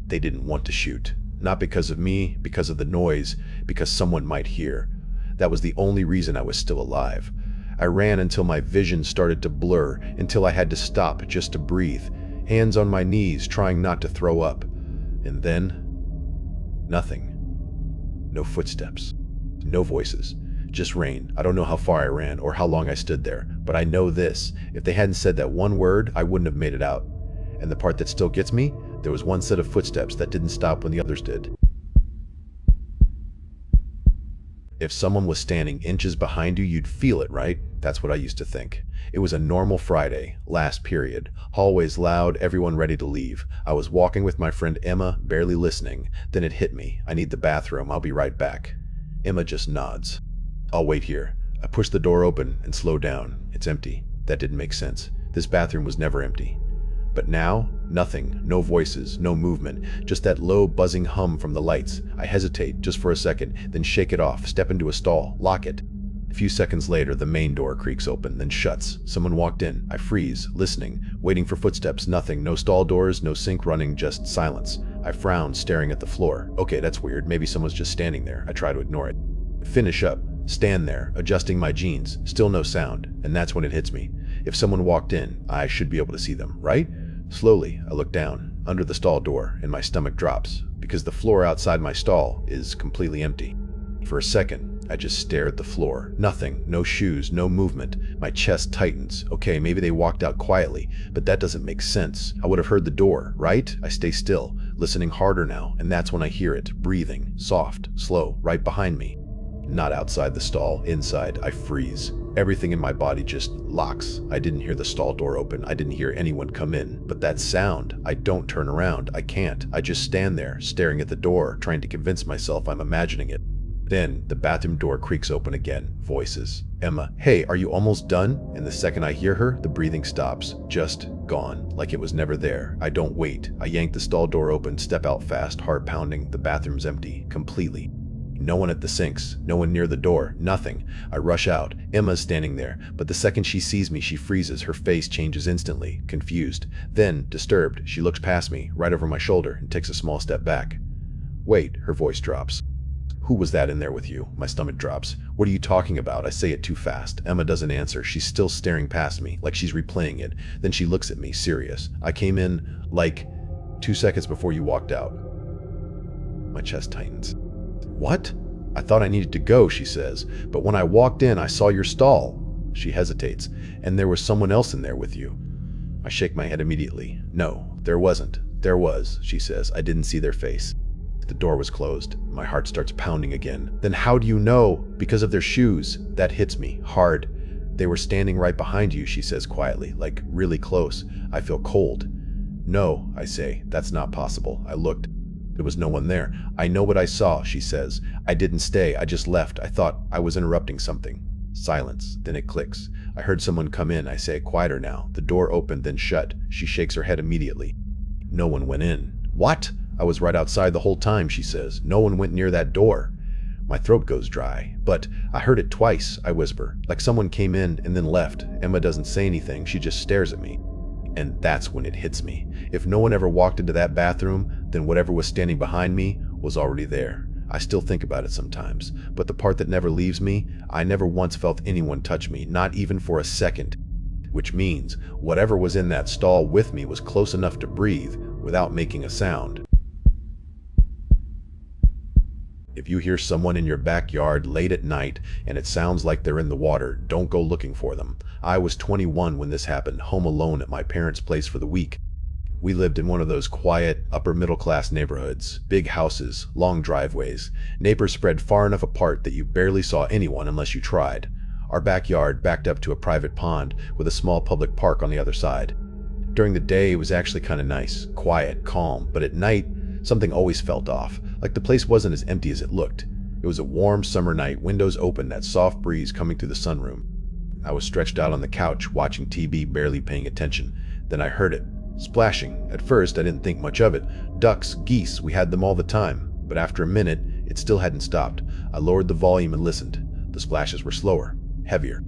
S1: They didn't want to shoot. Not because of me, because of the noise, because someone might hear. That was the only reason I was still alive. I ran until my vision started to blur, until I had to stop just to breathe, hands on my knees, trying not to throw up. And then, nothing. No footsteps. No voices. Just rain. I don't know how far I ran or how long I stood there, but I know this. If they hadn't said that one word, I wouldn't have made it out. And the part that still gets me, there was one set of footsteps that didn't stop when the others did. If someone was standing inches behind you, you'd feel it, right? That's what I used to think. It was a normal Friday, last period. Hallways loud, everyone ready to leave. I was walking with my friend Emma, barely listening. Then it hit me. I need the bathroom. I'll be right back. Emma just nods. I'll wait here. I push the door open and slow down. It's empty. That didn't make sense. This bathroom was never empty. But now, nothing, no voices, no movement, just that low buzzing hum from the lights. I hesitate just for a second, then shake it off, step into a stall, lock it. A few seconds later, the main door creaks open, then shuts. Someone walked in. I freeze, listening, waiting for footsteps, nothing, no stall doors, no sink running, just silence. I frown, staring at the floor. Okay, that's weird, maybe someone's just standing there. I try to ignore it. Finish up, stand there, adjusting my jeans, still no sound, and that's when it hits me. If someone walked in, I should be able to see them, right? Slowly, I look down, under the stall door, and my stomach drops, because the floor outside my stall is completely empty. For a second, I just stare at the floor. Nothing, no shoes, no movement. My chest tightens. Okay, maybe they walked out quietly, but that doesn't make sense. I would have heard the door, right? I stay still, listening harder now, and that's when I hear it, breathing, soft, slow, right behind me. Not outside the stall, inside. I freeze. Everything in my body just locks. I didn't hear the stall door open. I didn't hear anyone come in. But that sound, I don't turn around. I can't. I just stand there, staring at the door, trying to convince myself I'm imagining it. Then, the bathroom door creaks open again. Voices. Emma, hey, are you almost done? And the second I hear her, the breathing stops. Just gone. Like it was never there. I don't wait. I yank the stall door open, step out fast, heart pounding. The bathroom's empty. Completely. No one at the sinks, no one near the door, nothing. I rush out. Emma's standing there, but the second she sees me, she freezes. Her face changes instantly, confused. Then, disturbed, she looks past me, right over my shoulder, and takes a small step back. Wait, her voice drops. Who was that in there with you? My stomach drops. What are you talking about? I say it too fast. Emma doesn't answer. She's still staring past me, like she's replaying it. Then she looks at me, serious. I came in, like, 2 seconds before you walked out. My chest tightens. What? I thought I needed to go, she says, but when I walked in, I saw your stall. She hesitates. And there was someone else in there with you. I shake my head immediately. No, there wasn't. There was, she says. I didn't see their face. The door was closed. My heart starts pounding again. Then how do you know? Because of their shoes. That hits me, hard. They were standing right behind you, she says quietly, like really close. I feel cold. No, I say, that's not possible. I looked. There was no one there. I know what I saw, she says. I didn't stay. I just left. I thought I was interrupting something. Silence. Then it clicks. I heard someone come in. I say, quieter now. The door opened, then shut. She shakes her head immediately. No one went in. What? I was right outside the whole time, she says. No one went near that door. My throat goes dry. But I heard it twice, I whisper. Like someone came in and then left. Emma doesn't say anything. She just stares at me. And that's when it hits me. If no one ever walked into that bathroom, then whatever was standing behind me was already there. I still think about it sometimes, but the part that never leaves me, I never once felt anyone touch me, not even for a second. Which means, whatever was in that stall with me was close enough to breathe, without making a sound. If you hear someone in your backyard late at night and it sounds like they're in the water, don't go looking for them. I was 21 when this happened, home alone at my parents' place for the week. We lived in one of those quiet, upper-middle-class neighborhoods. Big houses, long driveways, neighbors spread far enough apart that you barely saw anyone unless you tried. Our backyard backed up to a private pond with a small public park on the other side. During the day, it was actually kind of nice, quiet, calm, but at night, something always felt off, like the place wasn't as empty as it looked. It was a warm summer night, windows open, that soft breeze coming through the sunroom. I was stretched out on the couch, watching TV, barely paying attention. Then I heard it. Splashing. At first, I didn't think much of it. Ducks, geese, we had them all the time. But after a minute, it still hadn't stopped. I lowered the volume and listened. The splashes were slower, heavier.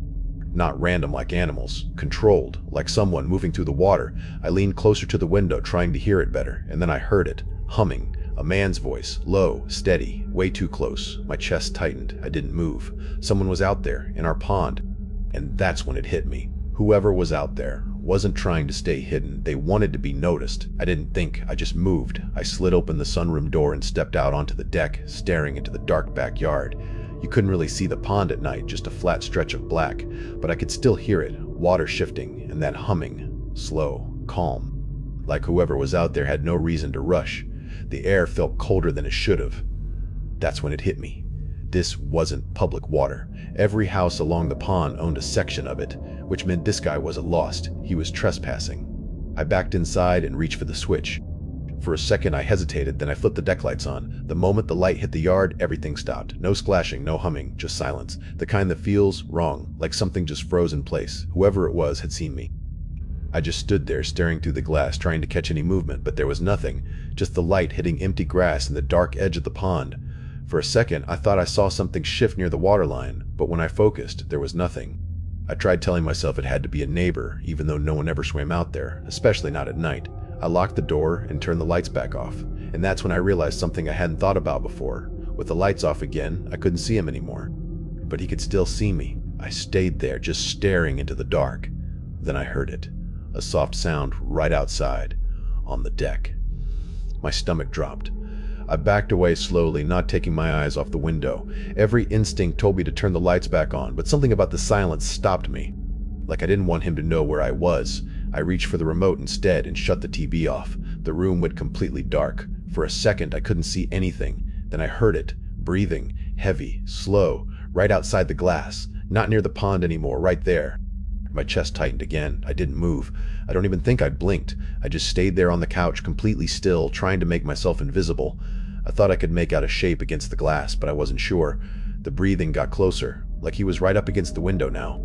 S1: Not random like animals. Controlled, like someone moving through the water. I leaned closer to the window, trying to hear it better, and then I heard it. Humming. A man's voice. Low, steady, way too close. My chest tightened. I didn't move. Someone was out there, in our pond. And that's when it hit me. Whoever was out there wasn't trying to stay hidden. They wanted to be noticed. I didn't think. I just moved. I slid open the sunroom door and stepped out onto the deck, staring into the dark backyard. You couldn't really see the pond at night, just a flat stretch of black, but I could still hear it, water shifting, and that humming, slow, calm. Like whoever was out there had no reason to rush. The air felt colder than it should have. That's when it hit me. This wasn't public water. Every house along the pond owned a section of it, which meant this guy wasn't lost. He was trespassing. I backed inside and reached for the switch. For a second I hesitated, then I flipped the deck lights on. The moment the light hit the yard, everything stopped. No splashing, no humming, just silence. The kind that feels wrong, like something just froze in place. Whoever it was had seen me. I just stood there, staring through the glass, trying to catch any movement, but there was nothing. Just the light hitting empty grass and the dark edge of the pond. For a second, I thought I saw something shift near the waterline, but when I focused, there was nothing. I tried telling myself it had to be a neighbor, even though no one ever swam out there, especially not at night. I locked the door and turned the lights back off, and that's when I realized something I hadn't thought about before. With the lights off again, I couldn't see him anymore. But he could still see me. I stayed there, just staring into the dark. Then I heard it. A soft sound right outside, on the deck. My stomach dropped. I backed away slowly, not taking my eyes off the window. Every instinct told me to turn the lights back on, but something about the silence stopped me. Like I didn't want him to know where I was. I reached for the remote instead and shut the TV off. The room went completely dark. For a second, I couldn't see anything. Then I heard it, breathing, heavy, slow, right outside the glass. Not near the pond anymore, right there. My chest tightened again. I didn't move. I don't even think I blinked. I just stayed there on the couch, completely still, trying to make myself invisible. I thought I could make out a shape against the glass, but I wasn't sure. The breathing got closer, like he was right up against the window now.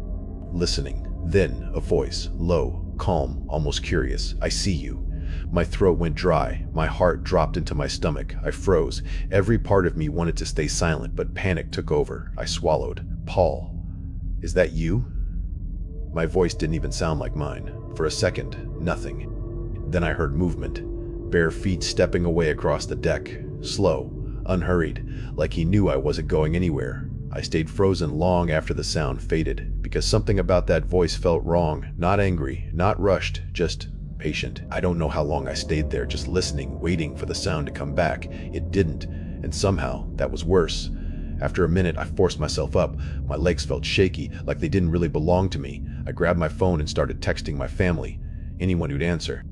S1: Listening. Then, a voice, low, calm, almost curious. I see you. My throat went dry. My heart dropped into my stomach. I froze. Every part of me wanted to stay silent, but panic took over. I swallowed. Paul. Is that you? My voice didn't even sound like mine. For a second, nothing. Then I heard movement. Bare feet stepping away across the deck. Slow, unhurried, like he knew I wasn't going anywhere. I stayed frozen long after the sound faded, because something about that voice felt wrong. Not angry, not rushed, just patient. I don't know how long I stayed there, just listening, waiting for the sound to come back. It didn't, and somehow that was worse. After a minute, I forced myself up. My legs felt shaky, like they didn't really belong to me. I grabbed my phone and started texting my family, anyone who'd answer.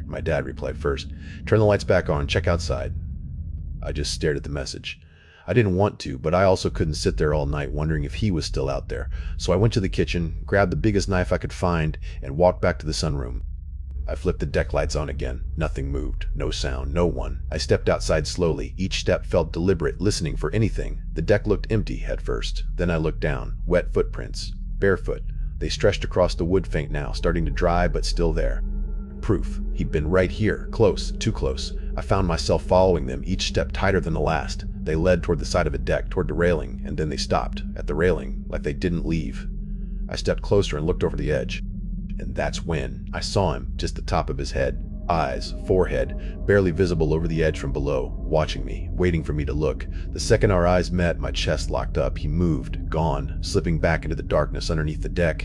S1: My dad replied first. Turn the lights back on, check outside. I just stared at the message. I didn't want to, but I also couldn't sit there all night wondering if he was still out there. So I went to the kitchen, grabbed the biggest knife I could find, and walked back to the sunroom. I flipped the deck lights on again. Nothing moved. No sound. No one. I stepped outside slowly. Each step felt deliberate, listening for anything. The deck looked empty at first. Then I looked down. Wet footprints. Barefoot. They stretched across the wood faint now, starting to dry but still there. Proof. He'd been right here. Close. Too close. I found myself following them, each step tighter than the last. They led toward the side of a deck, toward the railing, and then they stopped, at the railing, like they didn't leave. I stepped closer and looked over the edge. And that's when I saw him, just the top of his head. Eyes, forehead, barely visible over the edge from below, watching me, waiting for me to look. The second our eyes met, my chest locked up. He moved, gone, slipping back into the darkness underneath the deck.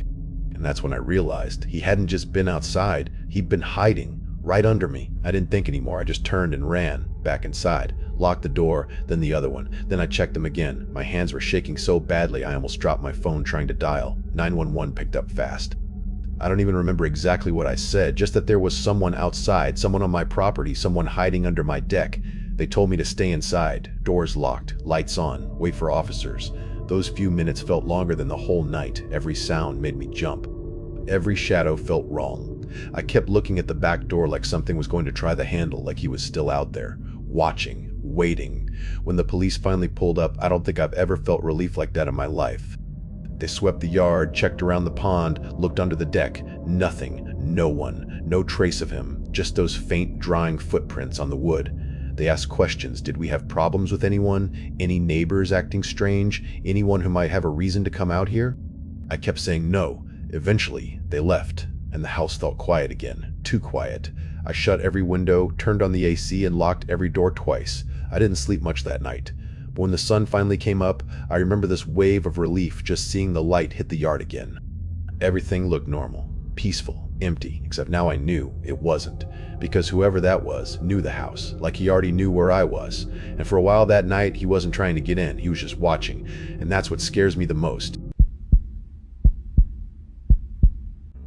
S1: And that's when I realized he hadn't just been outside, he'd been hiding, right under me. I didn't think anymore. I just turned and ran back inside, locked the door, then the other one. Then I checked them again. My hands were shaking so badly I almost dropped my phone trying to dial. 911 picked up fast. I don't even remember exactly what I said, just that there was someone outside, someone on my property, someone hiding under my deck. They told me to stay inside, doors locked, lights on, wait for officers. Those few minutes felt longer than the whole night. Every sound made me jump. Every shadow felt wrong. I kept looking at the back door like something was going to try the handle, like he was still out there, watching, waiting. When the police finally pulled up, I don't think I've ever felt relief like that in my life. They swept the yard, checked around the pond, looked under the deck. Nothing, no one, no trace of him, just those faint, drying footprints on the wood. They asked questions. Did we have problems with anyone? Any neighbors acting strange? Anyone who might have a reason to come out here? I kept saying no. Eventually, they left, and the house felt quiet again. Too quiet. I shut every window, turned on the AC, and locked every door twice. I didn't sleep much that night. But when the sun finally came up, I remember this wave of relief just seeing the light hit the yard again. Everything looked normal, peaceful, empty, except now I knew it wasn't, because whoever that was knew the house, like he already knew where I was. And for a while that night, he wasn't trying to get in, he was just watching, and that's what scares me the most.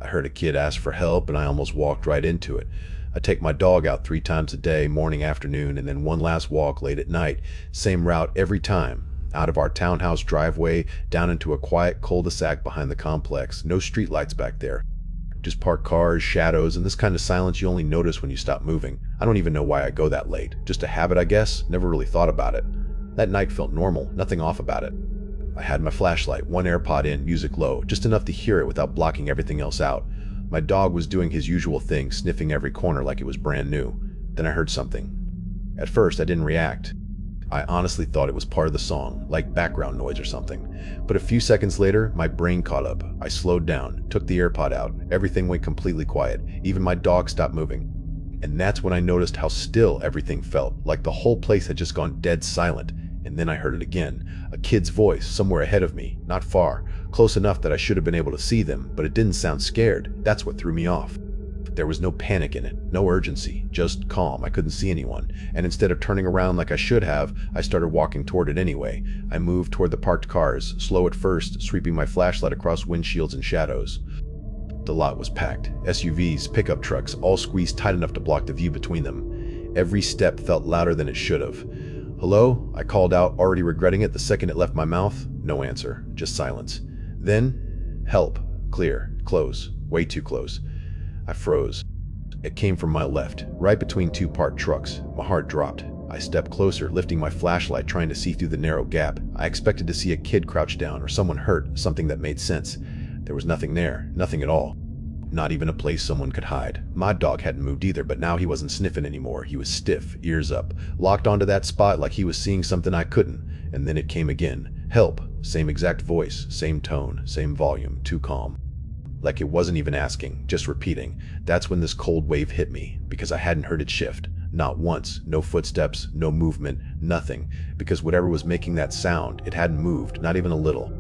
S1: I heard a kid ask for help, and I almost walked right into it. I take my dog out 3 times a day, morning, afternoon, and then one last walk late at night. Same route every time. Out of our townhouse driveway, down into a quiet cul-de-sac behind the complex. No streetlights back there. Just parked cars, shadows, and this kind of silence you only notice when you stop moving. I don't even know why I go that late. Just a habit, I guess. Never really thought about it. That night felt normal, nothing off about it. I had my flashlight, one AirPod in, music low, just enough to hear it without blocking everything else out. My dog was doing his usual thing, sniffing every corner like it was brand new. Then I heard something. At first, I didn't react. I honestly thought it was part of the song, like background noise or something. But a few seconds later, my brain caught up. I slowed down, took the AirPod out. Everything went completely quiet. Even my dog stopped moving. And that's when I noticed how still everything felt, like the whole place had just gone dead silent. And then I heard it again. A kid's voice, somewhere ahead of me, not far, close enough that I should have been able to see them, but it didn't sound scared. That's what threw me off. There was no panic in it, no urgency, just calm. I couldn't see anyone, and instead of turning around like I should have, I started walking toward it anyway. I moved toward the parked cars, slow at first, sweeping my flashlight across windshields and shadows. The lot was packed. SUVs, pickup trucks, all squeezed tight enough to block the view between them. Every step felt louder than it should have. "Hello?" I called out, already regretting it the second it left my mouth. No answer, just silence. Then, "Help." Clear, close, way too close. I froze. It came from my left, right between 2 parked trucks. My heart dropped. I stepped closer, lifting my flashlight, trying to see through the narrow gap. I expected to see a kid crouched down or someone hurt, something that made sense. There was nothing there, nothing at all. Not even a place someone could hide. My dog hadn't moved either, but now he wasn't sniffing anymore. He was stiff, ears up, locked onto that spot like he was seeing something I couldn't. And then it came again. "Help." Same exact voice, same tone, same volume, too calm. Like it wasn't even asking, just repeating. That's when this cold wave hit me, because I hadn't heard it shift. Not once, no footsteps, no movement, nothing. Because whatever was making that sound, it hadn't moved, not even a little.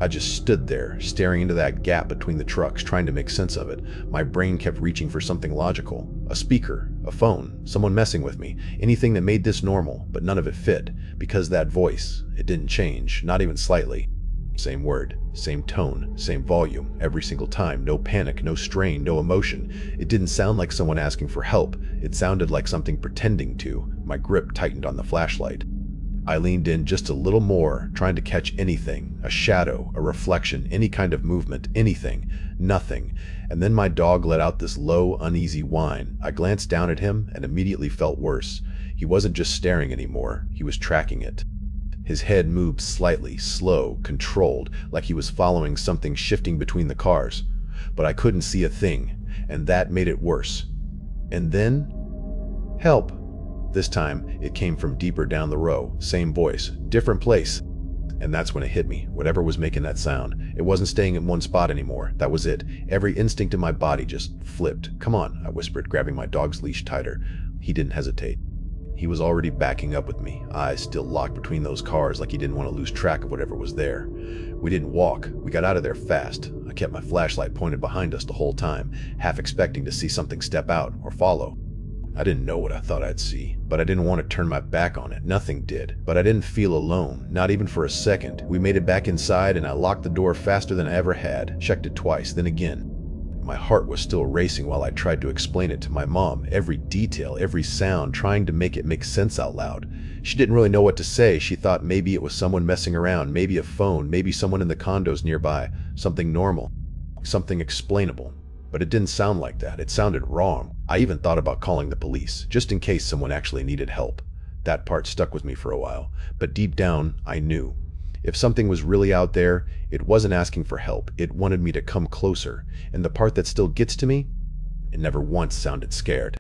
S1: I just stood there, staring into that gap between the trucks, trying to make sense of it. My brain kept reaching for something logical. A speaker, a phone, someone messing with me, anything that made this normal, but none of it fit. Because that voice, it didn't change, not even slightly. Same word, same tone, same volume, every single time. No panic, no strain, no emotion. It didn't sound like someone asking for help. It sounded like something pretending to. My grip tightened on the flashlight. I leaned in just a little more, trying to catch anything, a shadow, a reflection, any kind of movement, anything, nothing. And then my dog let out this low, uneasy whine. I glanced down at him and immediately felt worse. He wasn't just staring anymore, he was tracking it. His head moved slightly, slow, controlled, like he was following something shifting between the cars. But I couldn't see a thing, and that made it worse. And then, "Help." This time, it came from deeper down the row. Same voice, different place. And that's when it hit me. Whatever was making that sound, it wasn't staying in one spot anymore. That was it. Every instinct in my body just flipped. "Come on," I whispered, grabbing my dog's leash tighter. He didn't hesitate. He was already backing up with me, eyes still locked between those cars like he didn't want to lose track of whatever was there. We didn't walk. We got out of there fast. I kept my flashlight pointed behind us the whole time, half expecting to see something step out or follow. I didn't know what I thought I'd see, but I didn't want to turn my back on it. Nothing did. But I didn't feel alone, not even for a second. We made it back inside, and I locked the door faster than I ever had. Checked it twice, then again. My heart was still racing while I tried to explain it to my mom, every detail, every sound, trying to make it make sense out loud. She didn't really know what to say. She thought maybe it was someone messing around, maybe a phone, maybe someone in the condos nearby, something normal, something explainable. But it didn't sound like that. It sounded wrong. I even thought about calling the police, just in case someone actually needed help. That part stuck with me for a while, but deep down, I knew. If something was really out there, it wasn't asking for help. It wanted me to come closer. And the part that still gets to me, it never once sounded scared.